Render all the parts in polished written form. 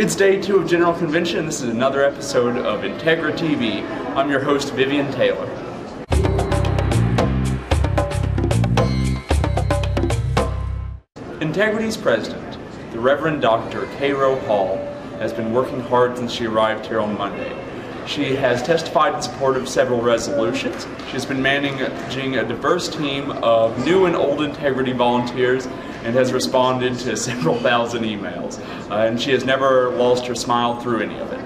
It's day 2 of General Convention, and this is another episode of IntegriTV. I'm your host, Vivian Taylor. Integrity's president, the Reverend Dr. Cairo Hall, has been working hard since she arrived here on Monday. She has testified in support of several resolutions. She's been managing a diverse team of new and old Integrity volunteers and has responded to several thousand emails. And she has never lost her smile through any of it.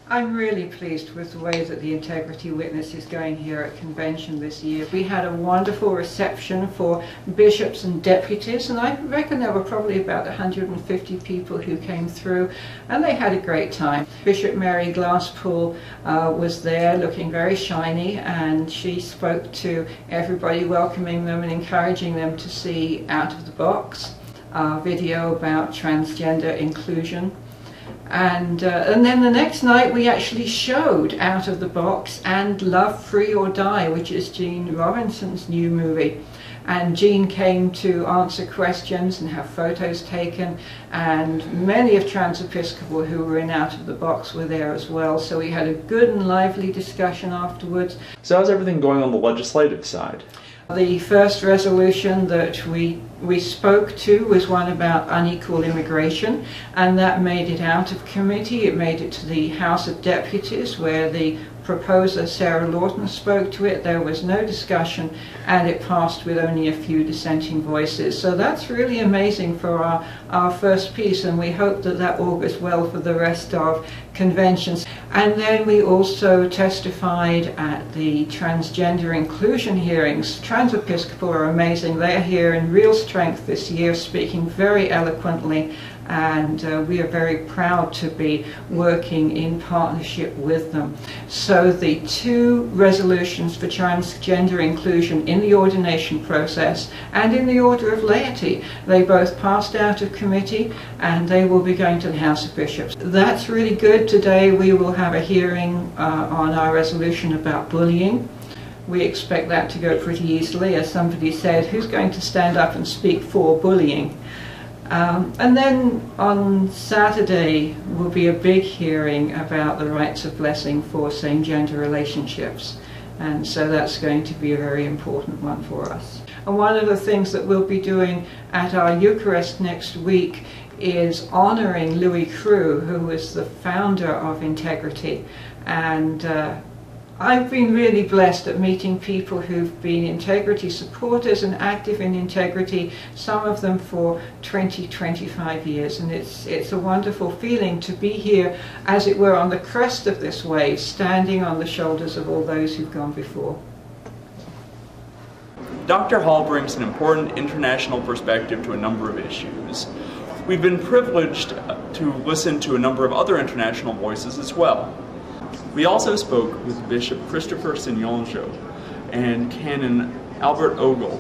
I'm really pleased with the way that the Integrity Witness is going here at convention this year. We had a wonderful reception for bishops and deputies, and I reckon there were probably about 150 people who came through, and they had a great time. Bishop Mary Glasspool was there looking very shiny, and she spoke to everybody, welcoming them and encouraging them to see Out of the Box, a video about transgender inclusion. And then the next night we actually showed Out of the Box and Love, Free or Die, which is Gene Robinson's new movie. And Gene came to answer questions and have photos taken, and many of Trans-Episcopal who were in Out of the Box were there as well. So we had a good and lively discussion afterwards. So how's everything going on the legislative side? The first resolution that we spoke to was one about unequal immigration, and that made it out of committee. It made it to the House of Deputies, where the proposer, Sarah Lawton, spoke to it. There was no discussion, and it passed with only a few dissenting voices. So that's really amazing for our first piece, and we hope that that augurs well for the rest of conventions. And then we also testified at the transgender inclusion hearings. Trans-Episcopal are amazing. They're here in real strength this year, speaking very eloquently, and we are very proud to be working in partnership with them. So the two resolutions for transgender inclusion in the ordination process and in the order of laity, they both passed out of committee, and they will be going to the House of Bishops. That's really good. Today we will have a hearing on our resolution about bullying. We expect that to go pretty easily. As somebody said, who's going to stand up and speak for bullying? And then on Saturday will be a big hearing about the rites of blessing for same-gender relationships, and so that's going to be a very important one for us. And one of the things that we'll be doing at our Eucharist next week is honoring Louis Crew, who was the founder of Integrity, and I've been really blessed at meeting people who've been Integrity supporters and active in Integrity, some of them for 20-25 years, and it's a wonderful feeling to be here, as it were, on the crest of this wave, standing on the shoulders of all those who've gone before. Dr. Hall brings an important international perspective to a number of issues. We've been privileged to listen to a number of other international voices as well. We also spoke with Bishop Christopher Sinyonjo and Canon Albert Ogle.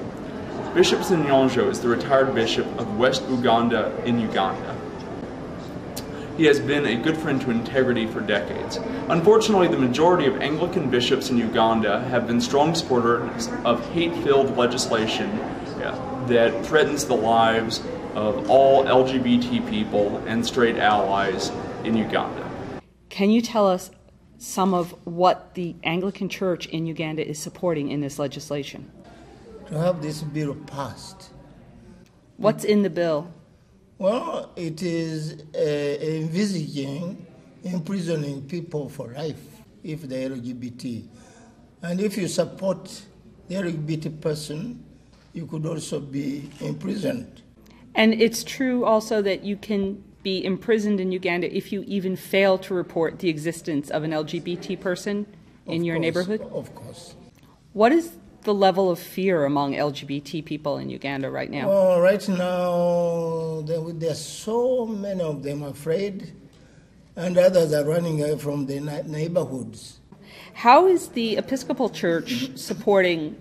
Bishop Sinyonjo is the retired bishop of West Uganda in Uganda. He has been a good friend to Integrity for decades. Unfortunately, the majority of Anglican bishops in Uganda have been strong supporters of hate-filled legislation that threatens the lives of all LGBT people and straight allies in Uganda. Can you tell us some of what the Anglican Church in Uganda is supporting in this legislation? To have this bill passed. What's in the bill? Well, it is envisaging imprisoning people for life if they're LGBT. And if you support the LGBT person, you could also be imprisoned. And it's true also that you can be imprisoned in Uganda if you even fail to report the existence of an LGBT person in your neighborhood? Of course. What is the level of fear among LGBT people in Uganda right now? Well, right now, there's so many of them afraid, and others are running away from the neighborhoods. How is the Episcopal Church supporting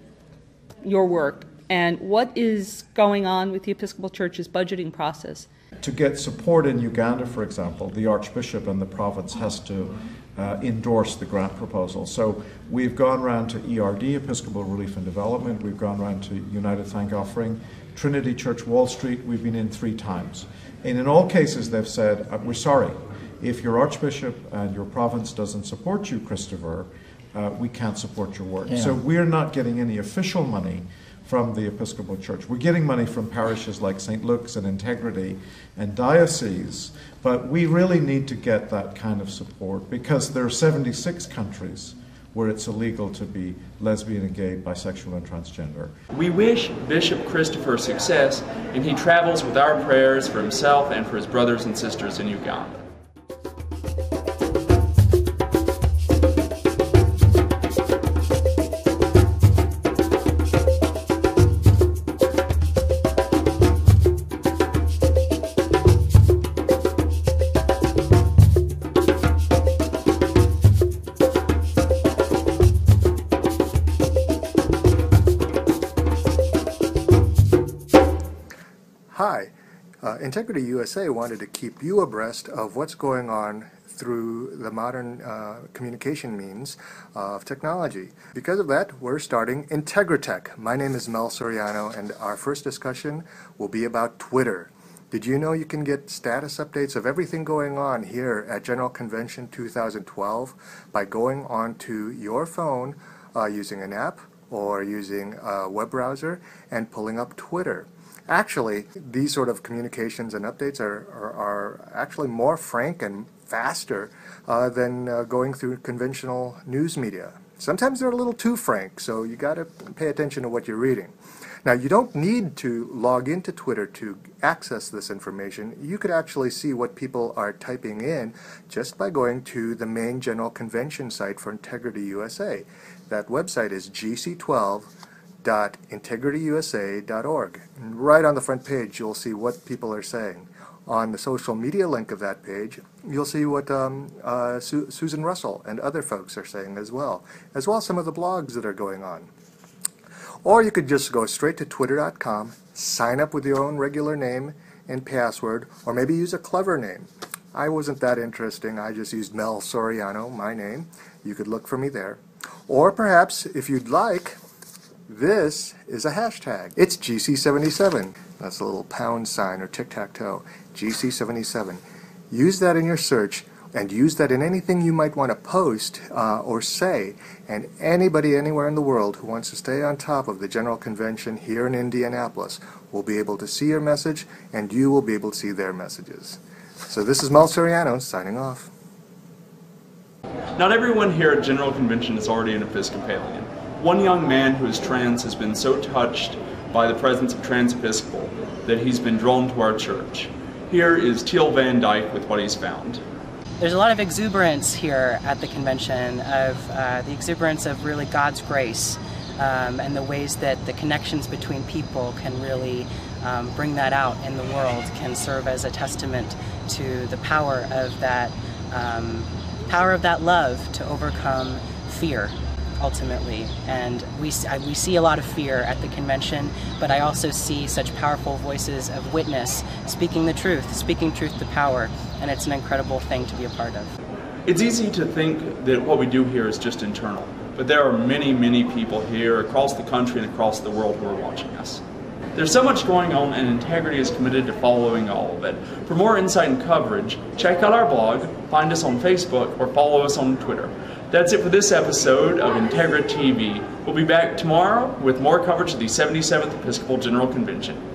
your work, and what is going on with the Episcopal Church's budgeting process? To get support in Uganda, for example, the Archbishop and the province has to endorse the grant proposal. So we've gone around to ERD, Episcopal Relief and Development, we've gone around to United Thank Offering, Trinity Church Wall Street, we've been in 3 times. And in all cases they've said, we're sorry, if your Archbishop and your province doesn't support you, Christopher, we can't support your work. Yeah. So we're not getting any official money from the Episcopal Church. We're getting money from parishes like St. Luke's and Integrity and dioceses, but we really need to get that kind of support because there are 76 countries where it's illegal to be lesbian and gay, bisexual and transgender. We wish Bishop Christopher success, and he travels with our prayers for himself and for his brothers and sisters in Uganda. Hi, Integrity USA wanted to keep you abreast of what's going on through the modern communication means of technology. Because of that, we're starting IntegriTech. My name is Mel Soriano, and our first discussion will be about Twitter. Did you know you can get status updates of everything going on here at General Convention 2012 by going onto your phone using an app or using a web browser and pulling up Twitter? Actually, these sort of communications and updates are actually more frank and faster than going through conventional news media. Sometimes they're a little too frank, so you got to pay attention to what you're reading. Now, you don't need to log into Twitter to access this information. You could actually see what people are typing in just by going to the main General Convention site for Integrity USA. That website is gc12.integrityusa.org. And right on the front page, you'll see what people are saying. On the social media link of that page, you'll see what Susan Russell and other folks are saying as well as some of the blogs that are going on. Or you could just go straight to twitter.com, sign up with your own regular name and password, or maybe use a clever name. I wasn't that interesting. I just used Mel Soriano, my name. You could look for me there. Or perhaps, if you'd like, this is a hashtag. It's GC77. That's a little pound sign or tic-tac-toe. GC77. Use that in your search and use that in anything you might want to post or say. And anybody anywhere in the world who wants to stay on top of the General Convention here in Indianapolis will be able to see your message, and you will be able to see their messages. So this is Mel Soriano signing off. Not everyone here at General Convention is already an Episcopalian. One young man who is trans has been so touched by the presence of Trans Episcopal that he's been drawn to our church. Here is Teal Van Dyke with what he's found. There's a lot of exuberance here at the convention, of the exuberance of really God's grace and the ways that the connections between people can really bring that out in the world, can serve as a testament to the power of that love to overcome fear, ultimately. And we see a lot of fear at the convention, but I also see such powerful voices of witness, speaking the truth, speaking truth to power, and it's an incredible thing to be a part of. It's easy to think that what we do here is just internal, but there are many, many people here across the country and across the world who are watching us. There's so much going on, and Integrity is committed to following all of it. For more insight and coverage, check out our blog, find us on Facebook, or follow us on Twitter. That's it for this episode of IntegriTV. We'll be back tomorrow with more coverage of the 77th Episcopal General Convention.